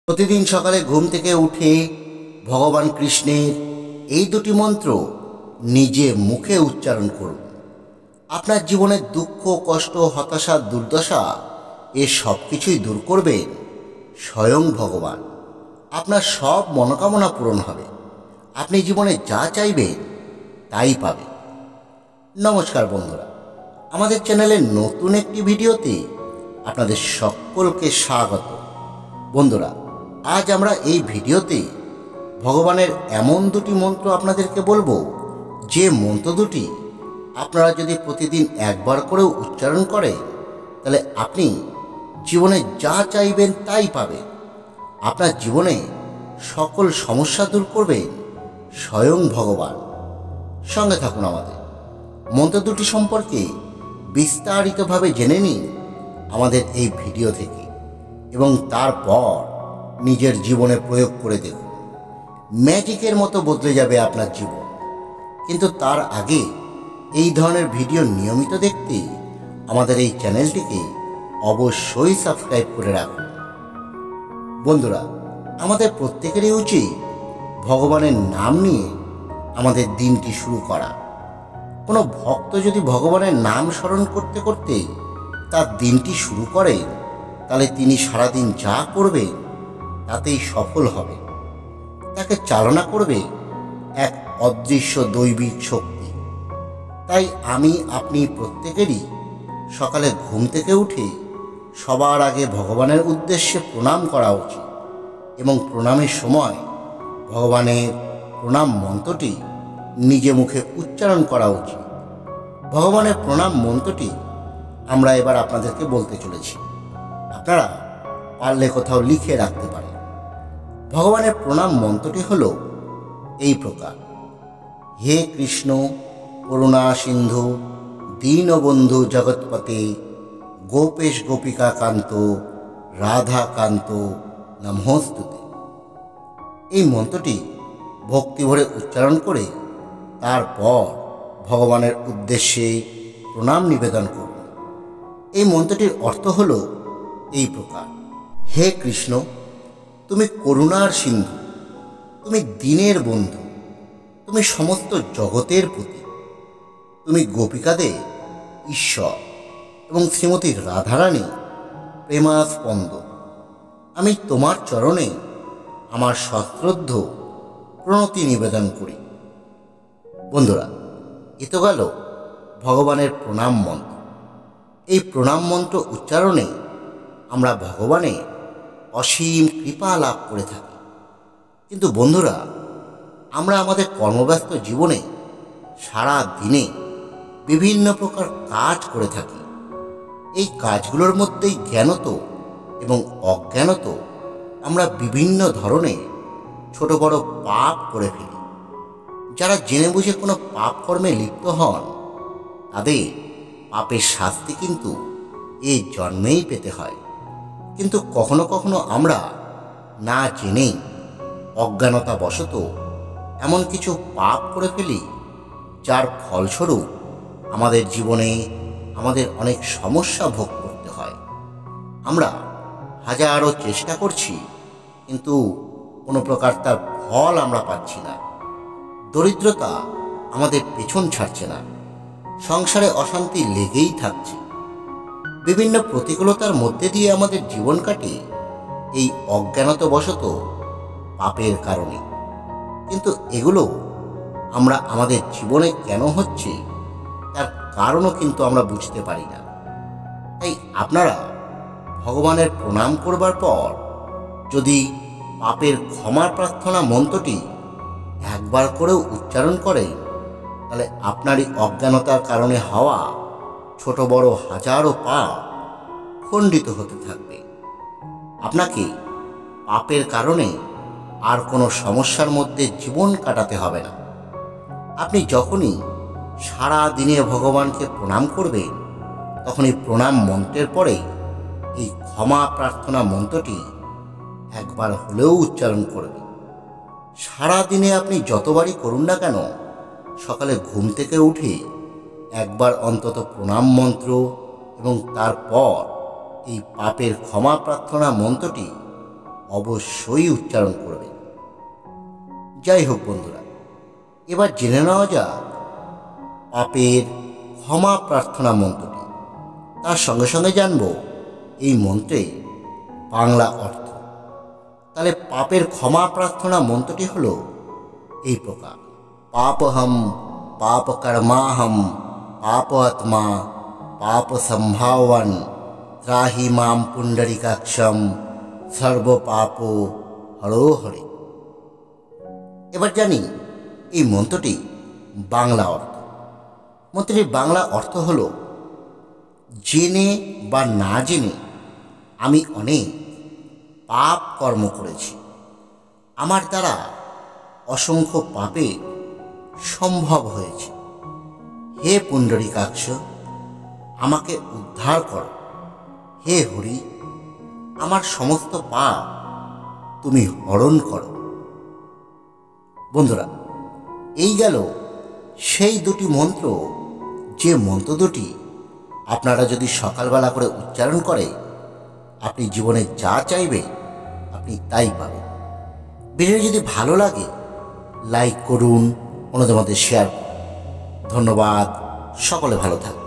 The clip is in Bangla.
প্রতিদিন সকালে ঘুম থেকে উঠে ভগবান কৃষ্ণের এই দুটি মন্ত্র নিজে মুখে উচ্চারণ করুন। আপনার জীবনের দুঃখ, কষ্ট, হতাশা, দুর্দশা সব কিছুই দূর করবেন স্বয়ং ভগবান। আপনার সব মনোকামনা পূরণ হবে। আপনি জীবনে যা চাইবেন তাই পাবেন। নমস্কার বন্ধুরা, আমাদের চ্যানেলের নতুন একটি ভিডিওতে আপনাদের সকলকে স্বাগত। বন্ধুরা, আজ আমরা এই ভিডিওতে ভগবানের এমন দুটি মন্ত্র আপনাদেরকে বলবো, যে মন্ত্র দুটি আপনারা যদি প্রতিদিন একবার করেও উচ্চারণ করেন, তাহলে আপনি জীবনে যা চাইবেন তাই পাবেন। আপনার জীবনে সকল সমস্যা দূর করবেন স্বয়ং ভগবান। সঙ্গে থাকুন আমাদের। মন্ত্র দুটি সম্পর্কে বিস্তারিতভাবে জেনে নিন আমাদের এই ভিডিও থেকে, এবং তারপর নিজের জীবনে প্রয়োগ করে দেখুন। ম্যাজিকের মতো বদলে যাবে আপনার জীবন। কিন্তু তার আগে এই ধরনের ভিডিও নিয়মিত দেখতে আমাদের এই চ্যানেলটিকে অবশ্যই সাবস্ক্রাইব করে রাখুন। বন্ধুরা, আমাদের প্রত্যেকেরই উচিত ভগবানের নাম নিয়ে আমাদের দিনটি শুরু করা। কোনো ভক্ত যদি ভগবানের নাম স্মরণ করতে করতে তার দিনটি শুরু করেন, তাহলে তিনি সারাদিন যা করবেন তাতেই সফল হবে। তাকে চালনা করবে এক অদৃশ্য দৈবিক শক্তি। তাই আপনি প্রত্যেকেরই সকালে ঘুম থেকে উঠে সবার আগে ভগবানের উদ্দেশ্যে প্রণাম করা উচিত, এবং প্রণামের সময় ভগবানের প্রণাম মন্ত্রটি নিজে মুখে উচ্চারণ করা উচিত। ভগবানের প্রণাম মন্ত্রটি আমরা এবার আপনাদেরকে বলতে চলেছি। আপনারা পারলে কোথাও লিখে রাখতে পারেন। ভগবানের প্রণাম মন্ত্রটি হল এই প্রকার: হে কৃষ্ণ করুণা সিন্ধু দীনবন্ধু জগৎপতে গোপেশ গোপিকা কান্ত রাধা কান্ত নমস্তুতে। এই মন্ত্রটি ভক্তি ভরে উচ্চারণ করে তারপর ভগবানের উদ্দেশ্যে প্রণাম নিবেদন করুন। এই মন্ত্রটির অর্থ হল এই প্রকার: হে কৃষ্ণ, তুমি করুণার সিন্ধু, তুমি দীনের বন্ধু, তুমি সমস্ত জগতের প্রতি, তুমি গোপিকাদের ঈশ্বর এবং শ্রীমতী রাধারানী প্রেমাস্পন্দ। আমি তোমার চরণে আমার সশ্রদ্ধ প্রণতি নিবেদন করি। বন্ধুরা, এ তো গেল ভগবানের প্রণাম মন্ত্র। এই প্রণাম মন্ত্র উচ্চারণে আমরা ভগবানের অসীম কৃপা লাভ করে থাকি। কিন্তু বন্ধুরা, আমরা আমাদের কর্মব্যস্ত জীবনে সারা দিনে বিভিন্ন প্রকার কাজ করে থাকি। এই কাজগুলোর মধ্যেই জ্ঞানত এবং অজ্ঞানত আমরা বিভিন্ন ধরনের ছোট বড় পাপ করে ফেলি। যারা জেনে বুঝে কোনো পাপ কর্মে লিপ্ত হন, তাদের পাপের শাস্তি কিন্তু এই জন্মেই পেতে হয়। কিন্তু কখনো কখনো আমরা না জেনেই অজ্ঞানতাবশত এমন কিছু পাপ করে ফেলি, যার ফলস্বরূপ আমাদের জীবনে আমাদের অনেক সমস্যা ভোগ করতে হয়। আমরা হাজারো চেষ্টা করছি, কিন্তু কোনো প্রকার তার ফল আমরা পাচ্ছি না। দরিদ্রতা আমাদের পেছন ছাড়ছে না। সংসারে অশান্তি লেগেই থাকছে। বিভিন্ন প্রতিকূলতার মধ্যে দিয়ে আমাদের জীবন কাটে এই অজ্ঞানতাবশত পাপের কারণে। কিন্তু এগুলো আমরা আমাদের জীবনে কেন হচ্ছে তার কারণও কিন্তু আমরা বুঝতে পারি না। তাই আপনারা ভগবানের প্রণাম করবার পর যদি পাপের ক্ষমা প্রার্থনা মন্ত্রটি একবার করেও উচ্চারণ করেন, তাহলে আপনারই অজ্ঞানতার কারণে হওয়া ছোট বড় হাজারো পাপ খণ্ডিত হতে থাকবে। আপনাকে পাপের কারণে আর কোনো সমস্যার মধ্যে জীবন কাটাতে হবে না। আপনি যখনই সারা দিনে ভগবানকে প্রণাম করবেন, তখনই প্রণাম মন্ত্রের পরে এই ক্ষমা প্রার্থনা মন্ত্রটি একবার হলেও উচ্চারণ করবেন। সারা দিনে আপনি যতবারই করুন না কেন, সকালে ঘুম থেকে উঠে একবার অন্তত প্রণাম মন্ত্র এবং তারপর এই পাপের ক্ষমা প্রার্থনা মন্ত্রটি অবশ্যই উচ্চারণ করবেন। যাই হোক বন্ধুরা, এবার জেনে নেওয়া যাক পাপের ক্ষমা প্রার্থনা মন্ত্রটি। তার সঙ্গে সঙ্গে জানব এই মন্ত্রে বাংলা অর্থ। তাহলে পাপের ক্ষমা প্রার্থনা মন্ত্রটি হলো এই প্রকার: পাপহম পাপ কর্মাহম পাপ আত্মা পাপ সম্ভাবন ত্রাহি মাম পুণ্ডরিকাক্ষম সর্ব পাপ হরো হরে। এবার জানি এই মন্ত্রটি বাংলা অর্থ। মন্ত্রটির বাংলা অর্থ হল, জেনে বা না জেনে আমি অনেক পাপ কর্ম করেছি, আমার দ্বারা অসংখ্য পাপে সম্ভব হয়েছে। হে পুণ্ডরিকাক্ষ, আমাকে উদ্ধার করো। হে হরি, আমার সমস্ত পাপ তুমি হরণ করো। বন্ধুরা, এই গেল সেই দুটি মন্ত্র, যে মন্ত্র দুটি আপনারা যদি সকালবেলা করে উচ্চারণ করে আপনি জীবনে যা চাইবে আপনি তাই পাবেন। ভিডিও যদি ভালো লাগে লাইক করুন, অন্যদের মধ্যে শেয়ার করুন। ধন্যবাদ, সকলে ভালো থাকবেন।